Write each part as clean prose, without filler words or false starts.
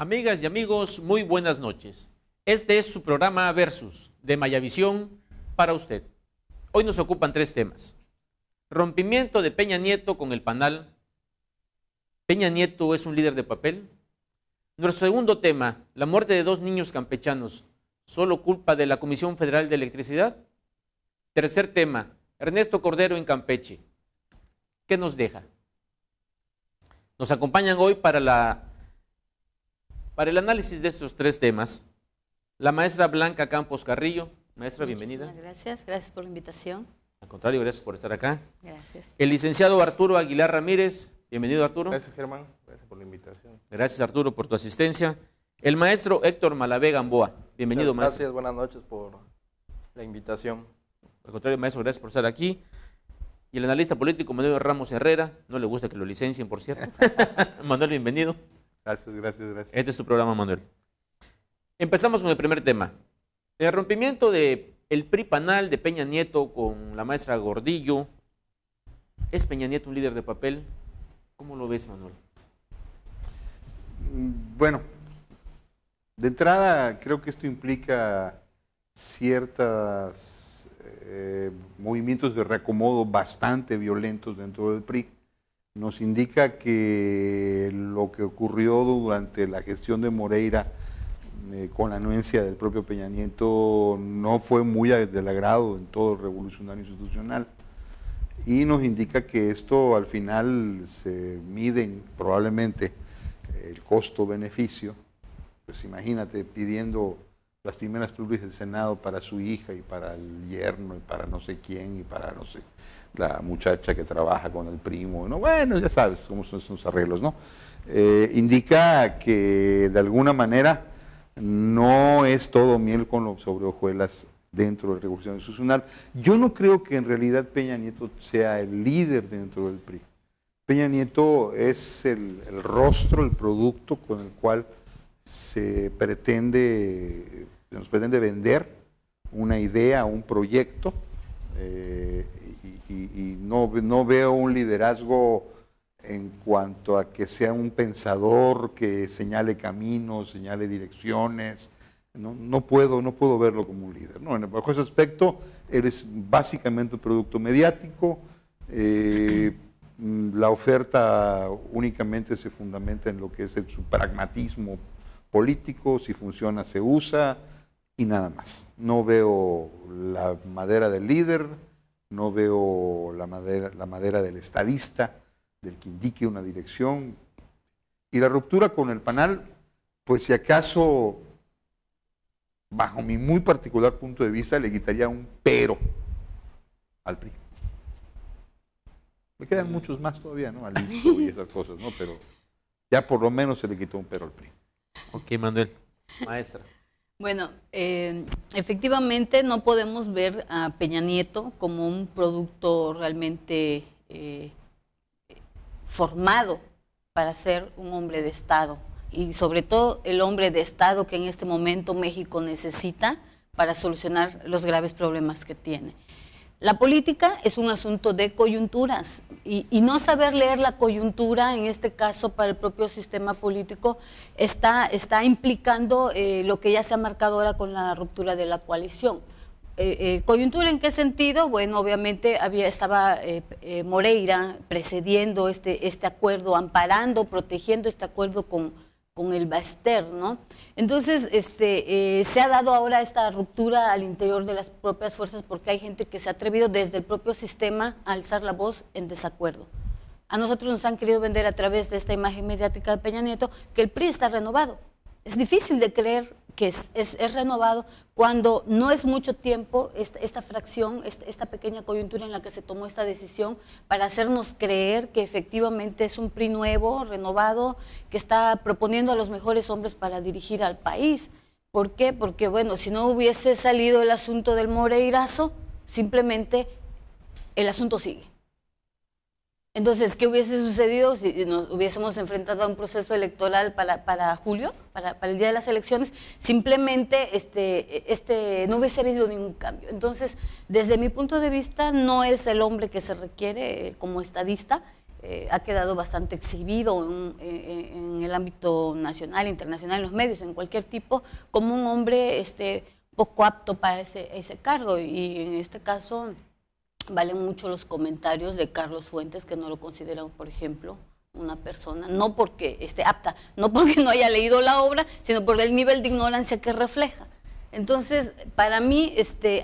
Amigas y amigos, muy buenas noches. Este es su programa Versus de Mayavisión para usted. Hoy nos ocupan tres temas. Rompimiento de Peña Nieto con el Panal. Peña Nieto es un líder de papel. Nuestro segundo tema, la muerte de 2 niños campechanos, ¿solo culpa de la Comisión Federal de Electricidad? Tercer tema, Ernesto Cordero en Campeche. ¿Qué nos deja? Nos acompañan hoy para el análisis de estos tres temas la maestra Blanca Campos Carrillo. Maestra, bienvenida. Muchísimas gracias por la invitación. Al contrario, gracias por estar acá. Gracias. El licenciado Arturo Aguilar Ramírez. Bienvenido, Arturo. Gracias, Germán. Gracias por la invitación. Gracias, Arturo, por tu asistencia. El maestro Héctor Malavé Gamboa. Bienvenido, maestro. Gracias, buenas noches por la invitación. Al contrario, maestro, gracias por estar aquí. Y el analista político Manuel Ramos Herrera. No le gusta que lo licencien, por cierto. Manuel, bienvenido. Gracias. Este es tu programa, Manuel. Empezamos con el primer tema. El rompimiento del PRI Panal de Peña Nieto con la maestra Gordillo. ¿Es Peña Nieto un líder de papel? ¿Cómo lo ves, Manuel? Bueno, de entrada creo que esto implica ciertos movimientos de reacomodo bastante violentos dentro del PRI. Nos indica que lo que ocurrió durante la gestión de Moreira con la anuencia del propio Peña Nieto no fue muy del agrado en todo el revolucionario institucional, y nos indica que esto al final se miden probablemente el costo-beneficio. Pues imagínate pidiendo las primeras plurales del Senado para su hija y para el yerno y para no sé quién y para no sé la muchacha que trabaja con el primo, ¿no? Bueno, ya sabes cómo son esos arreglos, ¿no? Indica que de alguna manera no es todo miel sobre hojuelas dentro del Revolución Institucional. Yo no creo que en realidad Peña Nieto sea el líder dentro del PRI. Peña Nieto es el rostro, el producto con el cual nos pretende vender una idea, un proyecto, y no veo un liderazgo en cuanto a que sea un pensador que señale caminos, señale direcciones. No puedo verlo como un líder, ¿no? Bajo ese aspecto, eres básicamente un producto mediático. La oferta únicamente se fundamenta en lo que es su pragmatismo político, si funciona se usa y nada más. No veo la madera del líder, no veo la madera del estadista, del que indique una dirección. Y la ruptura con el Panal, pues si acaso, bajo mi muy particular punto de vista, le quitaría un pero al PRI. Me quedan muchos más todavía, ¿no? Alito y esas cosas, ¿no? Pero ya por lo menos se le quitó un pero al PRI. Ok, Manuel. Maestra. Bueno, efectivamente no podemos ver a Peña Nieto como un producto realmente formado para ser un hombre de Estado, y sobre todo el hombre de Estado que en este momento México necesita para solucionar los graves problemas que tiene. La política es un asunto de coyunturas, y no saber leer la coyuntura, en este caso para el propio sistema político, está implicando lo que ya se ha marcado ahora con la ruptura de la coalición. ¿Coyuntura en qué sentido? Bueno, obviamente estaba Moreira precediendo este acuerdo, amparando, protegiendo este acuerdo con el Baster, ¿no? Entonces, se ha dado ahora esta ruptura al interior de las propias fuerzas, porque hay gente que se ha atrevido desde el propio sistema a alzar la voz en desacuerdo. A nosotros nos han querido vender a través de esta imagen mediática de Peña Nieto que el PRI está renovado. Es difícil de creer que es renovado cuando no es mucho tiempo esta fracción, esta pequeña coyuntura en la que se tomó esta decisión para hacernos creer que efectivamente es un PRI nuevo, renovado, que está proponiendo a los mejores hombres para dirigir al país. ¿Por qué? Porque, bueno, si no hubiese salido el asunto del Moreirazo, simplemente el asunto sigue. Entonces, ¿qué hubiese sucedido si nos hubiésemos enfrentado a un proceso electoral para julio, para el día de las elecciones? Simplemente no hubiese habido ningún cambio. Entonces, desde mi punto de vista, no es el hombre que se requiere como estadista, ha quedado bastante exhibido en el ámbito nacional, internacional, en los medios, en cualquier tipo, como un hombre poco apto para ese cargo. Y en este caso valen mucho los comentarios de Carlos Fuentes, que no lo consideran, por ejemplo, una persona, no porque esté apta, no porque no haya leído la obra, sino por el nivel de ignorancia que refleja. Entonces, para mí,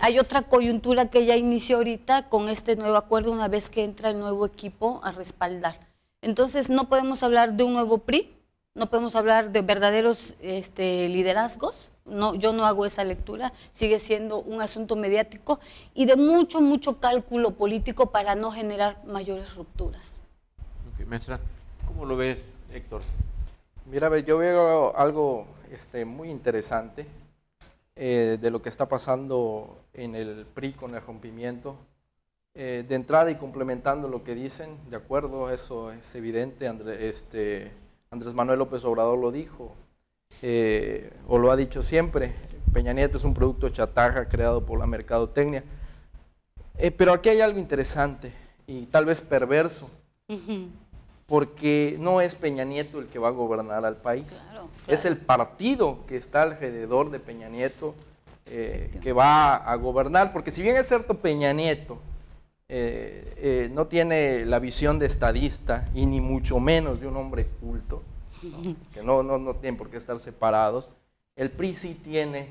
hay otra coyuntura que ya inició ahorita con este nuevo acuerdo, una vez que entra el nuevo equipo a respaldar. Entonces, no podemos hablar de un nuevo PRI, no podemos hablar de verdaderos liderazgos. No, yo no hago esa lectura, sigue siendo un asunto mediático y de mucho, mucho cálculo político para no generar mayores rupturas. Okay, maestra, ¿cómo lo ves, Héctor? Mira, yo veo algo muy interesante de lo que está pasando en el PRI con el rompimiento. De entrada y complementando lo que dicen, de acuerdo, eso es evidente, Andrés Manuel López Obrador lo dijo, o lo ha dicho siempre, Peña Nieto es un producto chatarra creado por la mercadotecnia. Pero aquí hay algo interesante y tal vez perverso, porque no es Peña Nieto el que va a gobernar al país, claro. Es el partido que está alrededor de Peña Nieto que va a gobernar, porque si bien es cierto Peña Nieto no tiene la visión de estadista y ni mucho menos de un hombre culto, ¿no? Que no tienen por qué estar separados, el PRI sí tiene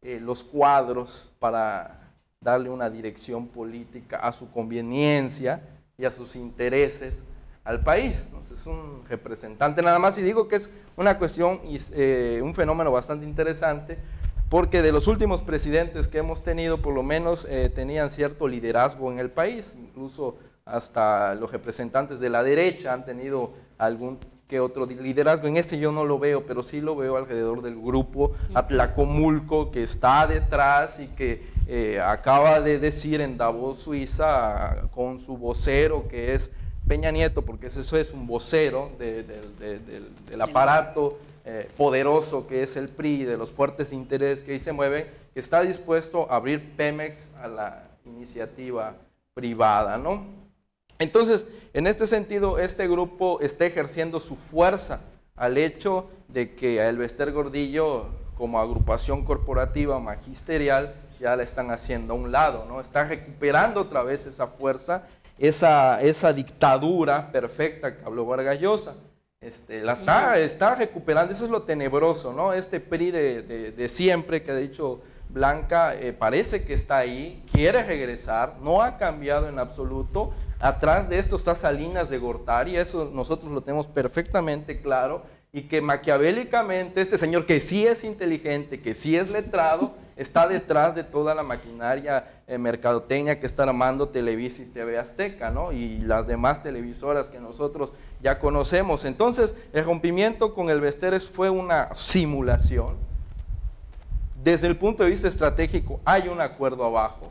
los cuadros para darle una dirección política a su conveniencia y a sus intereses al país. Entonces, es un representante nada más, y digo que es una cuestión, un fenómeno bastante interesante, porque de los últimos presidentes que hemos tenido, por lo menos tenían cierto liderazgo en el país, incluso hasta los representantes de la derecha han tenido algún que otro liderazgo. En yo no lo veo, pero sí lo veo alrededor del grupo Atlacomulco, que está detrás y que acaba de decir en Davos, Suiza, con su vocero, que es Peña Nieto, porque eso es un vocero del aparato poderoso que es el PRI, de los fuertes intereses que ahí se mueven, que está dispuesto a abrir Pemex a la iniciativa privada, ¿no? Entonces, en este sentido, este grupo está ejerciendo su fuerza al hecho de que a Elbester Gordillo, como agrupación corporativa magisterial, ya la están haciendo a un lado, ¿no? Está recuperando otra vez esa fuerza, esa dictadura perfecta que habló Vargas Llosa. Está recuperando, eso es lo tenebroso, ¿no? Este PRI de siempre, que ha dicho Blanca, parece que está ahí, quiere regresar, no ha cambiado en absoluto. Atrás de esto está Salinas de Gortari, eso nosotros lo tenemos perfectamente claro, y que maquiavélicamente este señor, que sí es inteligente, que sí es letrado, está detrás de toda la maquinaria mercadotecnia que está armando Televisa y TV Azteca, ¿no? Y las demás televisoras que nosotros ya conocemos. Entonces, el rompimiento con Elbester fue una simulación. Desde el punto de vista estratégico, hay un acuerdo abajo.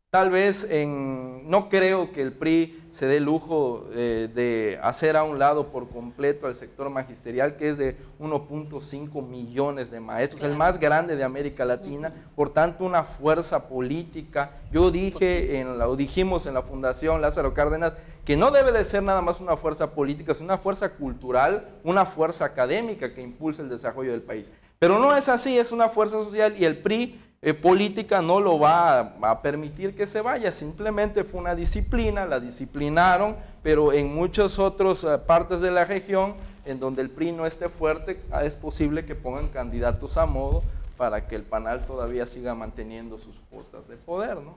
Tal vez no creo que el PRI se dé el lujo de hacer a un lado por completo al sector magisterial, que es de 1.5 millones de maestros, el más grande de América Latina, por tanto una fuerza política. Yo dijimos en la Fundación Lázaro Cárdenas que no debe de ser nada más una fuerza política, sino una fuerza cultural, una fuerza académica que impulse el desarrollo del país. Pero no es así, es una fuerza social, y el PRI política no lo va a permitir que se vaya. Simplemente fue una disciplina, la disciplinaron, pero en muchas otras partes de la región en donde el PRI no esté fuerte, es posible que pongan candidatos a modo para que el PANAL todavía siga manteniendo sus cuotas de poder, ¿no?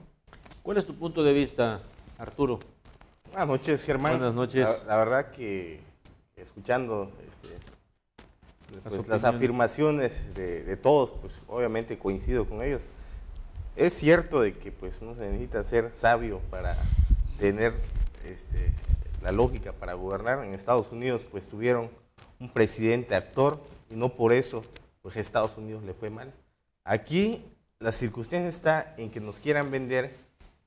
¿Cuál es tu punto de vista, Arturo? Buenas noches, Germán. Buenas noches. La verdad que escuchando pues las afirmaciones de todos, pues obviamente coincido con ellos. Es cierto de que pues no se necesita ser sabio para tener la lógica para gobernar. En Estados Unidos pues tuvieron un presidente actor y no por eso pues a Estados Unidos le fue mal. Aquí la circunstancia está en que nos quieran vender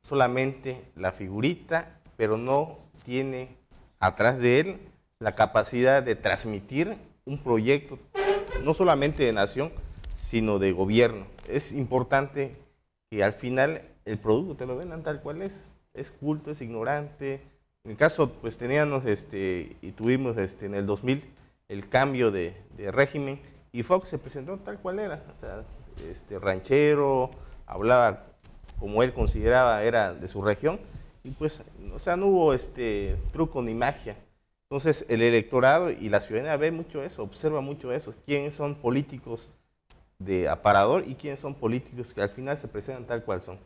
solamente la figurita, pero no tiene atrás de él la capacidad de transmitir un proyecto no solamente de nación, sino de gobierno. Es importante que al final el producto te lo vendan tal cual es culto, es ignorante, En el caso, pues teníamos y tuvimos en el 2000 el cambio de régimen, y Fox se presentó tal cual era, o sea, ranchero, hablaba como él consideraba era de su región, y pues, o sea, no hubo truco ni magia. Entonces el electorado y la ciudadanía ve mucho eso, observa mucho eso, quiénes son políticos de aparador y quiénes son políticos que al final se presentan tal cual son.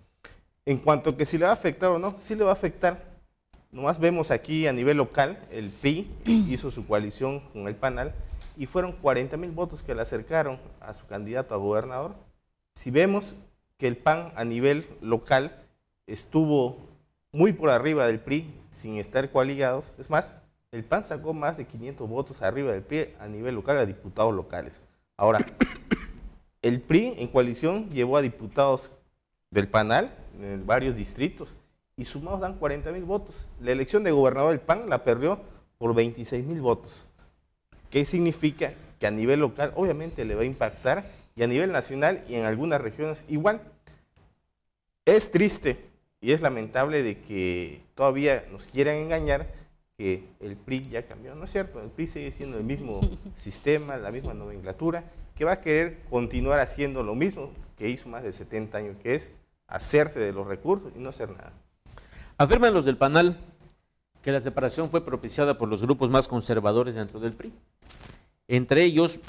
En cuanto a que si le va a afectar o no, sí le va a afectar. Nomás vemos aquí a nivel local, el PRI hizo su coalición con el PANAL y fueron 40,000 votos que le acercaron a su candidato a gobernador. Si vemos que el PAN a nivel local estuvo muy por arriba del PRI sin estar coaligados, es más, el PAN sacó más de 500 votos arriba del PRI a nivel local, a diputados locales. Ahora, el PRI en coalición llevó a diputados del PANAL en varios distritos y sumados dan 40,000 votos. La elección de gobernador del PAN la perdió por 26,000 votos. ¿Qué significa? Que a nivel local obviamente le va a impactar y a nivel nacional y en algunas regiones igual. Es triste y es lamentable de que todavía nos quieran engañar que el PRI ya cambió. No es cierto, el PRI sigue siendo el mismo sistema, la misma nomenclatura, que va a querer continuar haciendo lo mismo que hizo más de 70 años, que es hacerse de los recursos y no hacer nada. Afirman los del PANAL que la separación fue propiciada por los grupos más conservadores dentro del PRI. Entre ellos,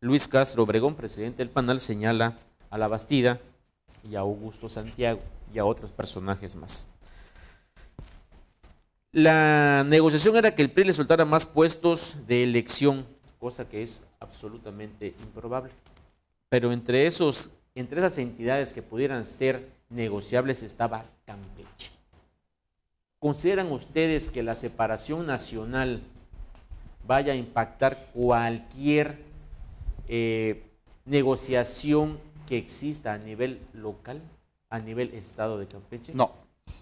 Luis Castro Obregón, presidente del PANAL, señala a La Bastida y a Augusto Santiago y a otros personajes más. La negociación era que el PRI le soltara más puestos de elección, cosa que es absolutamente improbable. Pero entre esas entidades que pudieran ser negociables estaba Campeche. ¿Consideran ustedes que la separación nacional vaya a impactar cualquier negociación que exista a nivel local, a nivel estado de Campeche? No.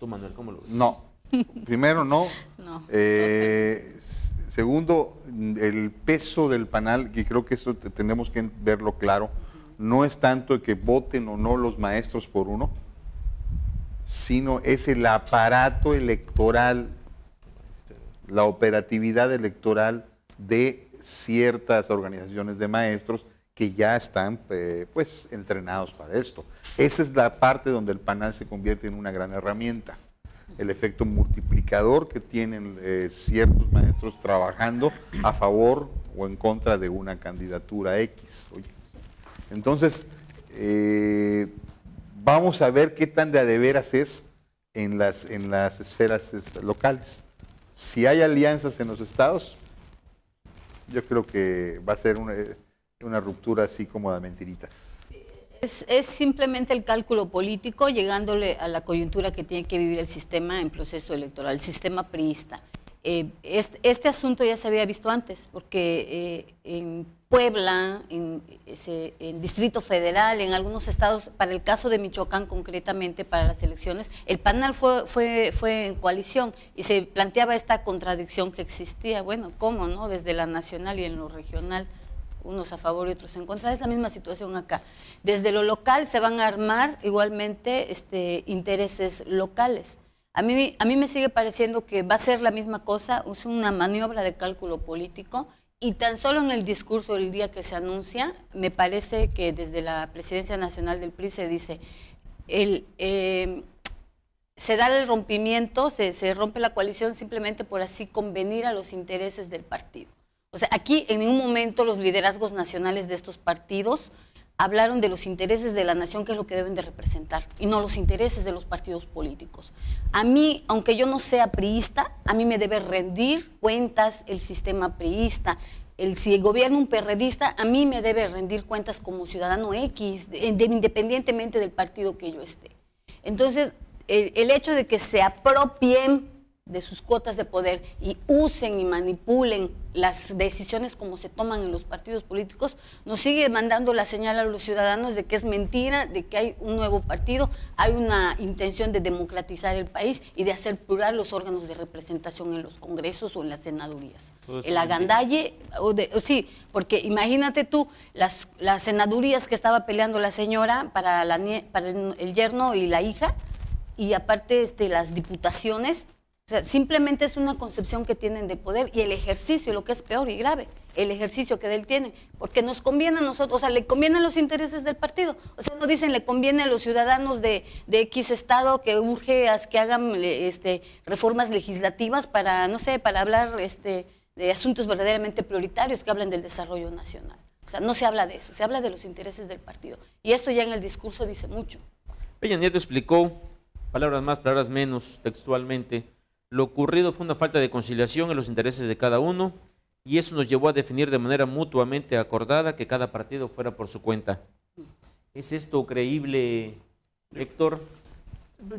Tú, Manuel, ¿cómo lo ves? No. Primero, no. No. Segundo, el peso del PANAL, que creo que eso tenemos que verlo claro, no es tanto que voten o no los maestros por uno, sino es el aparato electoral, la operatividad electoral de ciertas organizaciones de maestros que ya están pues entrenados para esto. Esa es la parte donde el PANAL se convierte en una gran herramienta. El efecto multiplicador que tienen ciertos maestros trabajando a favor o en contra de una candidatura X. Oye. Entonces, vamos a ver qué tan de veras es en las esferas locales. Si hay alianzas en los estados, yo creo que va a ser una ruptura así como de mentiritas. Es simplemente el cálculo político llegándole a la coyuntura que tiene que vivir el sistema en proceso electoral, el sistema priista. Este asunto ya se había visto antes, porque en Puebla, en Distrito Federal, en algunos estados, para el caso de Michoacán concretamente, para las elecciones, el PANAL fue en coalición y se planteaba esta contradicción que existía. Bueno, ¿cómo no? Desde la nacional y en lo regional, unos a favor y otros en contra. Es la misma situación acá. Desde lo local se van a armar igualmente intereses locales. A mí me sigue pareciendo que va a ser la misma cosa, es una maniobra de cálculo político, y tan solo en el discurso del día que se anuncia, me parece que desde la Presidencia Nacional del PRI se dice, se da el rompimiento, se rompe la coalición simplemente por así convenir a los intereses del partido. O sea, aquí en ningún momento los liderazgos nacionales de estos partidos hablaron de los intereses de la nación, que es lo que deben de representar, y no los intereses de los partidos políticos. A mí, aunque yo no sea priista, a mí me debe rendir cuentas el sistema priista. Si gobierna un perredista, a mí me debe rendir cuentas como ciudadano X, independientemente del partido que yo esté. Entonces, el hecho de que se apropien de sus cuotas de poder y usen y manipulen las decisiones como se toman en los partidos políticos, nos sigue mandando la señal a los ciudadanos de que es mentira, de que hay un nuevo partido, hay una intención de democratizar el país y de hacer plural los órganos de representación en los congresos o en las senadurías. El agandalle, sí, porque imagínate tú, las senadurías que estaba peleando la señora para el yerno y la hija, y aparte las diputaciones, O sea, simplemente es una concepción que tienen de poder y el ejercicio, lo que es peor y grave, el ejercicio que de él tienen, porque nos conviene a nosotros, o sea, le conviene a los intereses del partido. O sea, no dicen le conviene a los ciudadanos de X estado que urge a que hagan reformas legislativas para, no sé, para hablar de asuntos verdaderamente prioritarios que hablen del desarrollo nacional. O sea, no se habla de eso, se habla de los intereses del partido. Y eso ya en el discurso dice mucho. Peña Nieto explicó, palabras más, palabras menos, textualmente, lo ocurrido fue una falta de conciliación en los intereses de cada uno y eso nos llevó a definir de manera mutuamente acordada que cada partido fuera por su cuenta. ¿Es esto creíble, Héctor?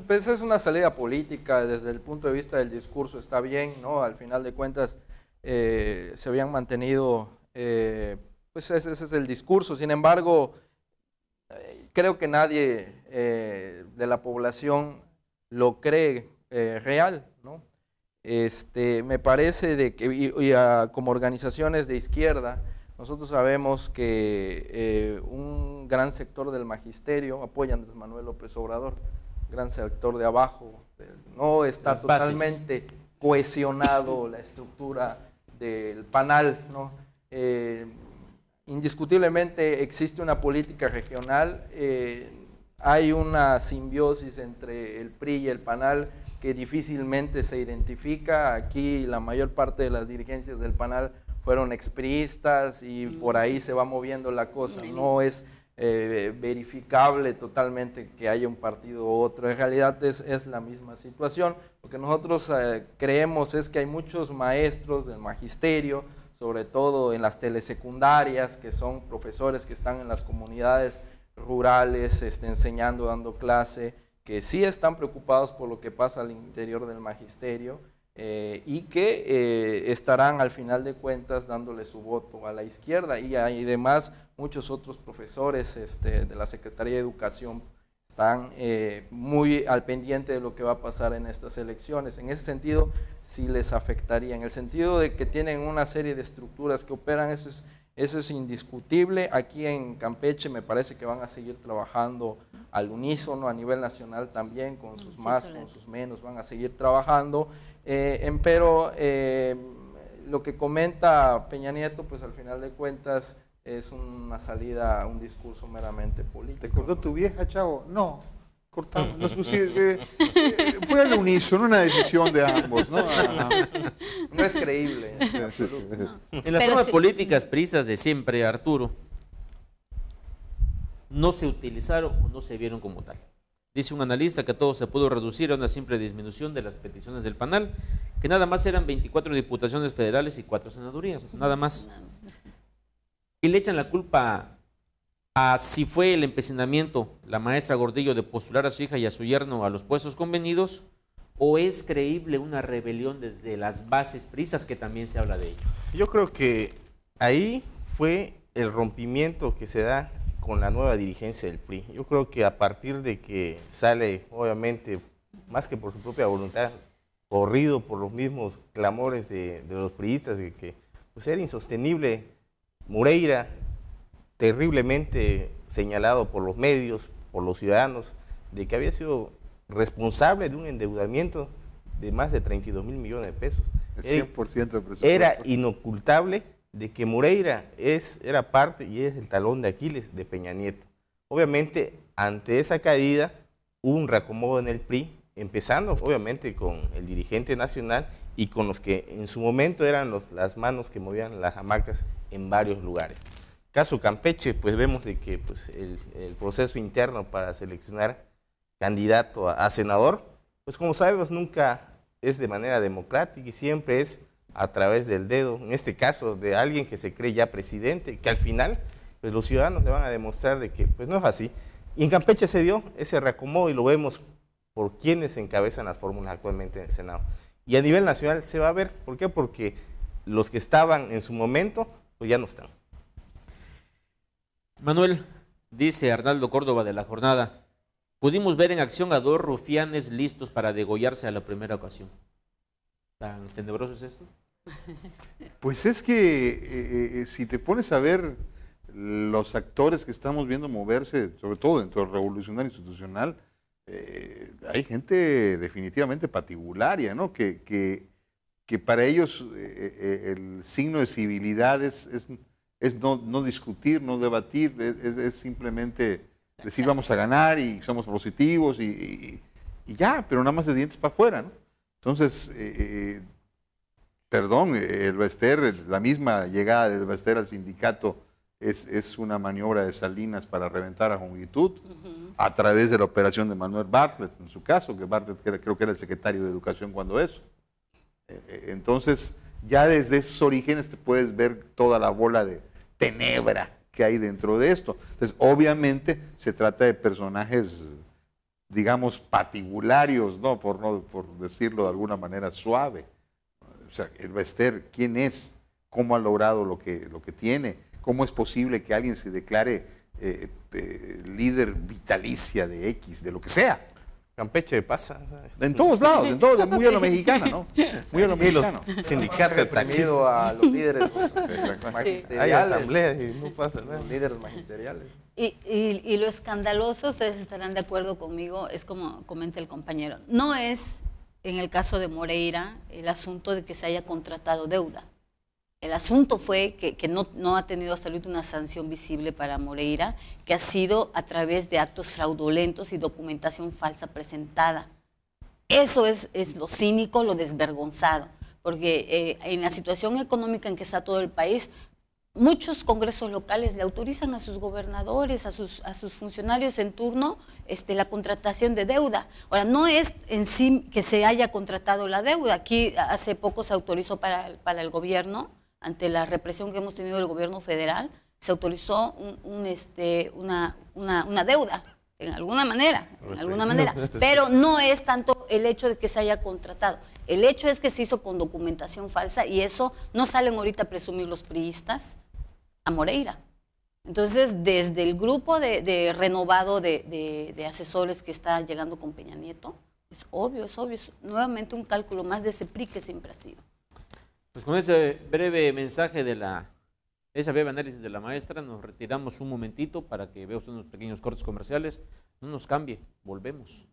Pues es una salida política, desde el punto de vista del discurso está bien, ¿no? Al final de cuentas se habían mantenido, pues ese es el discurso. Sin embargo, creo que nadie de la población lo cree real, ¿no? Me parece de que como organizaciones de izquierda, nosotros sabemos que un gran sector del magisterio apoya a Andrés Manuel López Obrador, gran sector de abajo, no está totalmente cohesionado la estructura del PANAL, ¿no? Indiscutiblemente existe una política regional, hay una simbiosis entre el PRI y el PANAL que difícilmente se identifica. Aquí la mayor parte de las dirigencias del PANAL fueron expriistas y por ahí se va moviendo la cosa. No es verificable totalmente que haya un partido u otro. En realidad es la misma situación. Lo que nosotros creemos es que hay muchos maestros del magisterio, sobre todo en las telesecundarias, que son profesores que están en las comunidades rurales enseñando, dando clase, que sí están preocupados por lo que pasa al interior del magisterio y que estarán al final de cuentas dándole su voto a la izquierda, y además muchos otros profesores de la Secretaría de Educación están muy al pendiente de lo que va a pasar en estas elecciones. En ese sentido sí les afectaría, en el sentido de que tienen una serie de estructuras que operan, eso es indiscutible. Aquí en Campeche me parece que van a seguir trabajando al unísono, a nivel nacional también, con sus más, con sus menos, van a seguir trabajando, pero lo que comenta Peña Nieto, pues al final de cuentas es una salida, un discurso meramente político. ¿Te acordó tu vieja, chavo? No. Cortamos, fue al unísono, una decisión de ambos, ¿no? No es creíble. En las formas políticas priistas de siempre, Arturo, no se utilizaron o no se vieron como tal. Dice un analista que todo se pudo reducir a una simple disminución de las peticiones del PANAL, que nada más eran 24 diputaciones federales y 4 senadurías, nada más. Y le echan la culpa a si fue el empecinamiento, la maestra Gordillo, de postular a su hija y a su yerno a los puestos convenidos, o es creíble una rebelión desde las bases priistas, que también se habla de ello. Yo creo que ahí fue el rompimiento que se da con la nueva dirigencia del PRI. Yo creo que a partir de que sale, obviamente, más que por su propia voluntad, corrido por los mismos clamores de los priistas, de que pues, era insostenible Moreira, terriblemente señalado por los medios, por los ciudadanos, de que había sido responsable de un endeudamiento de más de 32 mil millones de pesos. El 100% del presupuesto. Era inocultable de que Moreira era parte y es el talón de Aquiles de Peña Nieto. Obviamente, ante esa caída, hubo un reacomodo en el PRI, empezando obviamente con el dirigente nacional y con los que en su momento eran las manos que movían las hamacas en varios lugares. Caso Campeche, pues vemos de que pues, el proceso interno para seleccionar candidato a senador, pues como sabemos nunca es de manera democrática y siempre es a través del dedo, en este caso de alguien que se cree ya presidente, que al final pues los ciudadanos le van a demostrar de que pues no es así. Y en Campeche se dio ese reacomodo y lo vemos por quienes encabezan las fórmulas actualmente en el Senado. Y a nivel nacional se va a ver, ¿por qué? Porque los que estaban en su momento pues ya no están. Manuel, dice Arnaldo Córdoba de La Jornada, pudimos ver en acción a 2 rufianes listos para degollarse a la primera ocasión. ¿Tan tenebroso es esto? Pues es que si te pones a ver los actores que estamos viendo moverse, sobre todo dentro del revolucionario institucional, hay gente definitivamente patibularia, ¿no? Que para ellos el signo de civilidad es no discutir, no debatir, es simplemente decir vamos a ganar y somos positivos y ya, pero nada más de dientes para afuera, ¿no? Entonces, perdón, el Bester, la misma llegada del Bester al sindicato es una maniobra de Salinas para reventar a Jongitud, a través de la operación de Manuel Bartlett, en su caso, que Bartlett creo que era el secretario de Educación cuando eso. Entonces, ya desde esos orígenes te puedes ver toda la bola de tenebra que hay dentro de esto. Entonces, obviamente, se trata de personajes, digamos, patibularios, ¿no? Por decirlo de alguna manera suave. O sea, el Bester, ¿quién es? ¿Cómo ha logrado lo que tiene? ¿Cómo es posible que alguien se declare líder vitalicia de X, de lo que sea? Campeche pasa. En todos lados, muy a lo mexicana, ¿no? Muy a lo mexicano. Sindicato de taxistas. A los líderes magisteriales. Hay asambleas y no pasa nada. Los líderes magisteriales. Y lo escandaloso, ustedes estarán de acuerdo conmigo, es como comenta el compañero, no es en el caso de Moreira el asunto de que se haya contratado deuda. El asunto fue que no ha tenido hasta ahorita una sanción visible para Moreira, que ha sido a través de actos fraudulentos y documentación falsa presentada. Eso es lo cínico, lo desvergonzado, porque en la situación económica en que está todo el país, muchos congresos locales le autorizan a sus gobernadores, a sus funcionarios en turno, la contratación de deuda. Ahora, no es en sí que se haya contratado la deuda. Aquí hace poco se autorizó para el gobierno, ante la represión que hemos tenido del gobierno federal, se autorizó una deuda, en alguna manera, pero no es tanto el hecho de que se haya contratado. El hecho es que se hizo con documentación falsa y eso no salen ahorita a presumir los priistas a Moreira. Entonces, desde el grupo de renovado de asesores que está llegando con Peña Nieto, es obvio, es nuevamente un cálculo más de ese PRI que siempre ha sido. Pues con ese breve mensaje ese breve análisis de la maestra, nos retiramos un momentito para que vea usted unos pequeños cortes comerciales. No nos cambie, volvemos.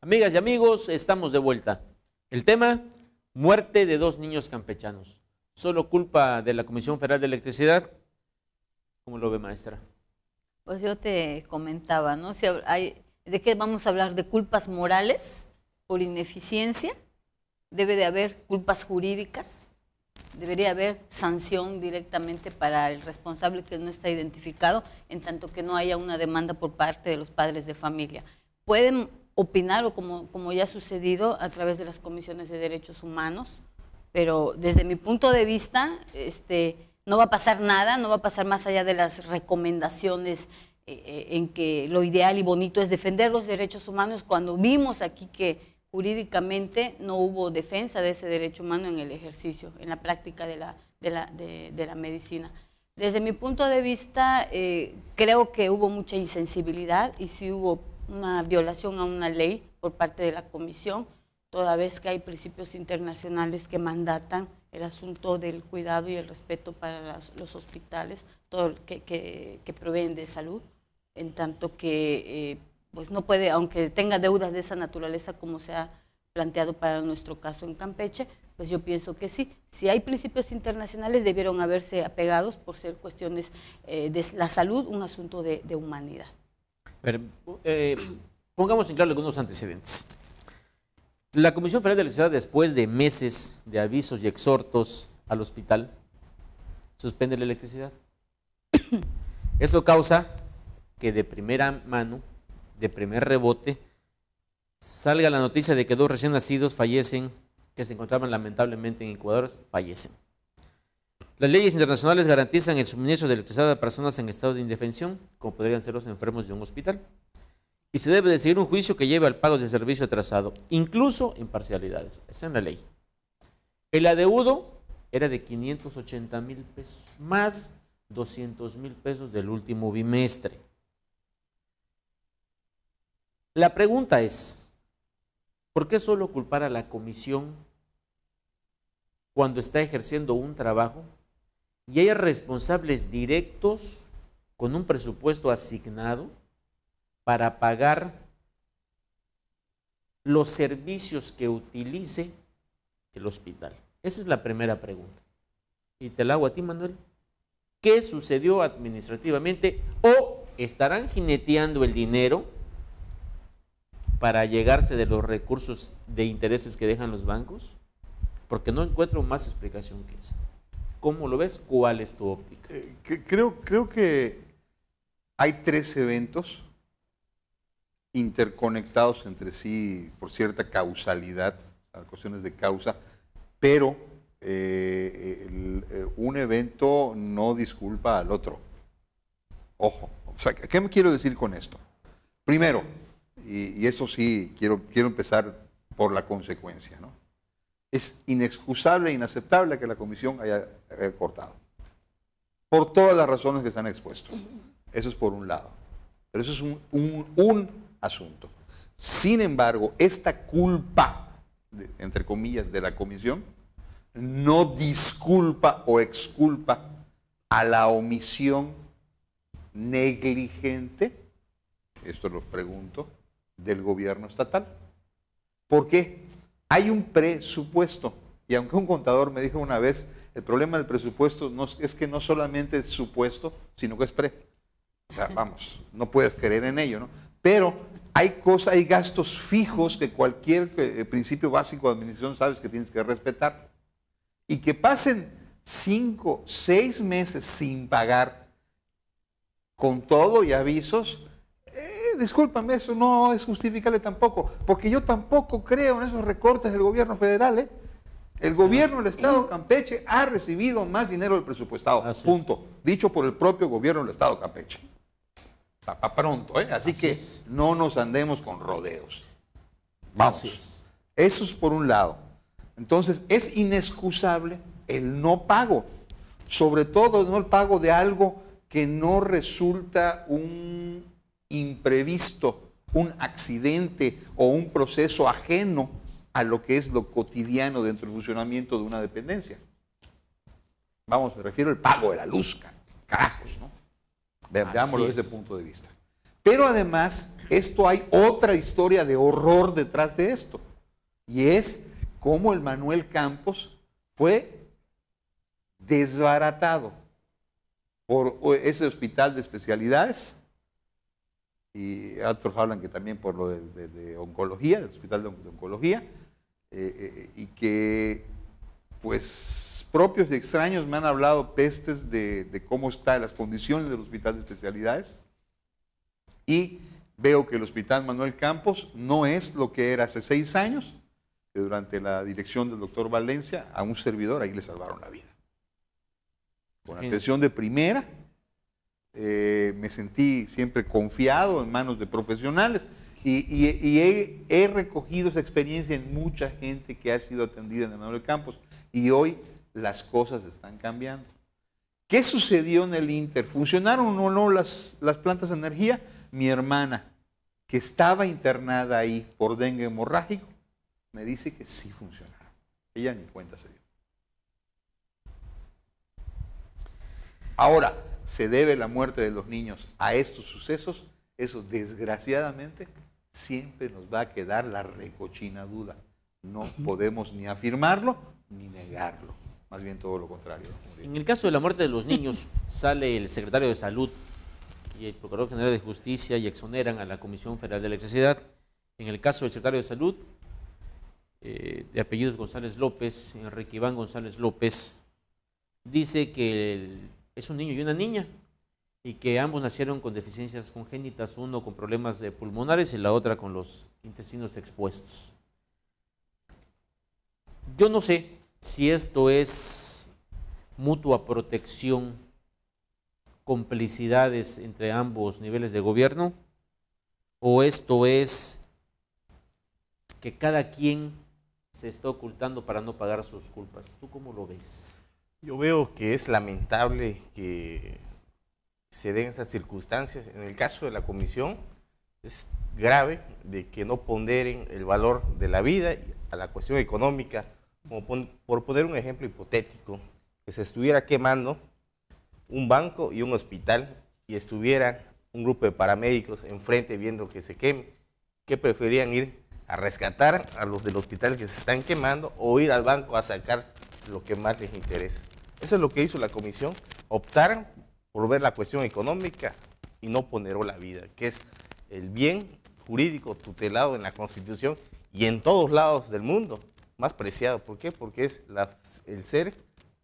Amigas y amigos, estamos de vuelta. El tema, muerte de 2 niños campechanos. ¿Solo culpa de la Comisión Federal de Electricidad? ¿Cómo lo ve, maestra? Pues yo te comentaba, ¿no? Si ¿de qué vamos a hablar? ¿De culpas morales por ineficiencia? ¿Debe de haber culpas jurídicas? ¿Debería haber sanción directamente para el responsable que no está identificado, en tanto que no haya una demanda por parte de los padres de familia? Pueden opinar, o como ya ha sucedido, a través de las comisiones de derechos humanos, pero desde mi punto de vista, no va a pasar nada, no va a pasar más allá de las recomendaciones en que lo ideal y bonito es defender los derechos humanos, cuando vimos aquí que jurídicamente no hubo defensa de ese derecho humano en el ejercicio, en la práctica de la medicina. Desde mi punto de vista, creo que hubo mucha insensibilidad y sí hubo una violación a una ley por parte de la Comisión, toda vez que hay principios internacionales que mandatan el asunto del cuidado y el respeto para los hospitales, todo que proveen de salud, en tanto que pues no puede, aunque tenga deudas de esa naturaleza como se ha planteado para nuestro caso en Campeche, pues yo pienso que sí. Si hay principios internacionales, debieron haberse apegados por ser cuestiones de la salud, un asunto de humanidad. Pongamos en claro algunos antecedentes. La Comisión Federal de Electricidad, después de meses de avisos y exhortos al hospital, suspende la electricidad. Esto causa que de primera mano, de primer rebote, salga la noticia de que 2 recién nacidos fallecen, que se encontraban lamentablemente en incubadoras, fallecen. Las leyes internacionales garantizan el suministro de electricidad a personas en estado de indefensión, como podrían ser los enfermos de un hospital. y se debe de seguir un juicio que lleve al pago del servicio atrasado, incluso en parcialidades. Está en la ley. El adeudo era de 580,000 pesos, más 200,000 pesos del último bimestre. La pregunta es, ¿por qué solo culpar a la comisión cuando está ejerciendo un trabajo y hay responsables directos con un presupuesto asignado para pagar los servicios que utilice el hospital? Esa es la primera pregunta. Y te la hago a ti, Manuel. ¿Qué sucedió administrativamente? ¿O estarán jineteando el dinero para llegarse de los recursos de intereses que dejan los bancos? Porque no encuentro más explicación que esa. ¿Cómo lo ves? ¿Cuál es tu óptica? Creo que hay 3 eventos interconectados entre sí por cierta causalidad, cuestiones de causa, pero un evento no disculpa al otro. Ojo, o sea, ¿qué me quiero decir con esto? Primero, y eso sí, quiero empezar por la consecuencia, ¿no? Es inexcusable e inaceptable que la comisión haya cortado, por todas las razones que se han expuesto. Eso es por un lado, pero eso es un asunto. Sin embargo, esta culpa, entre comillas, de la comisión, no disculpa o exculpa a la omisión negligente, esto lo pregunto, del gobierno estatal. ¿Por qué? Hay un presupuesto, y aunque un contador me dijo una vez, el problema del presupuesto es que no solamente es supuesto, sino que es pre. O sea, vamos, no puedes creer en ello, ¿no? Pero hay gastos fijos que cualquier principio básico de administración sabes que tienes que respetar. Y que pasen 5, 6 meses sin pagar, con todo y avisos, discúlpame, eso no es justificable tampoco, porque yo tampoco creo en esos recortes del gobierno federal. El gobierno del Estado de Campeche ha recibido más dinero del presupuestado, punto, dicho por el propio gobierno del Estado de Campeche. Para pronto, así que no nos andemos con rodeos. Vamos. Eso es por un lado. Entonces, es inexcusable el no pago, sobre todo no el pago de algo que no resulta un imprevisto, un accidente o un proceso ajeno a lo que es lo cotidiano dentro del funcionamiento de una dependencia. Vamos, me refiero al pago de la luz, carajos, ¿no? Veámoslo desde ese punto de vista. Pero además, hay otra historia de horror detrás de esto, y es cómo el Manuel Campos fue desbaratado por ese hospital de especialidades, y otros hablan que también por lo de oncología, del hospital de oncología, y que pues propios y extraños me han hablado pestes de cómo están las condiciones del hospital de especialidades, y veo que el hospital Manuel Campos no es lo que era hace 6 años, que durante la dirección del doctor Valencia a un servidor ahí le salvaron la vida. Con atención de primera, me sentí siempre confiado en manos de profesionales y he recogido esa experiencia en mucha gente que ha sido atendida en Manuel Campos, y hoy las cosas están cambiando. ¿Qué sucedió en el Inter? ¿Funcionaron o no las plantas de energía? Mi hermana, que estaba internada ahí por dengue hemorrágico, me dice que sí funcionaron. Ella ni cuenta se dio. Ahora, ¿se debe la muerte de los niños a estos sucesos? Eso, desgraciadamente, siempre nos va a quedar la recochina duda. No podemos ni afirmarlo ni negarlo. Más bien todo lo contrario. En el caso de la muerte de los niños, sale el secretario de Salud y el Procurador General de Justicia y exoneran a la Comisión Federal de Electricidad. En el caso del secretario de Salud, de apellidos González López, Enrique Iván González López, dice que es un niño y una niña, y que ambos nacieron con deficiencias congénitas, uno con problemas pulmonares y la otra con los intestinos expuestos. Yo no sé si esto es mutua protección, complicidades entre ambos niveles de gobierno, ¿O esto es que cada quien se está ocultando para no pagar sus culpas? ¿Tú cómo lo ves? Yo veo que es lamentable que se den esas circunstancias. En el caso de la comisión, es grave de que no ponderen el valor de la vida a la cuestión económica, como por poner un ejemplo hipotético, que se estuviera quemando un banco y un hospital y estuviera un grupo de paramédicos enfrente viendo que se queme, ¿qué preferían ir a rescatar a los del hospital que se están quemando o ir al banco a sacar lo que más les interesa? Eso es lo que hizo la comisión, optaron por ver la cuestión económica y no ponderó la vida, que es el bien jurídico tutelado en la Constitución y en todos lados del mundo, más preciado. ¿Por qué? Porque es el ser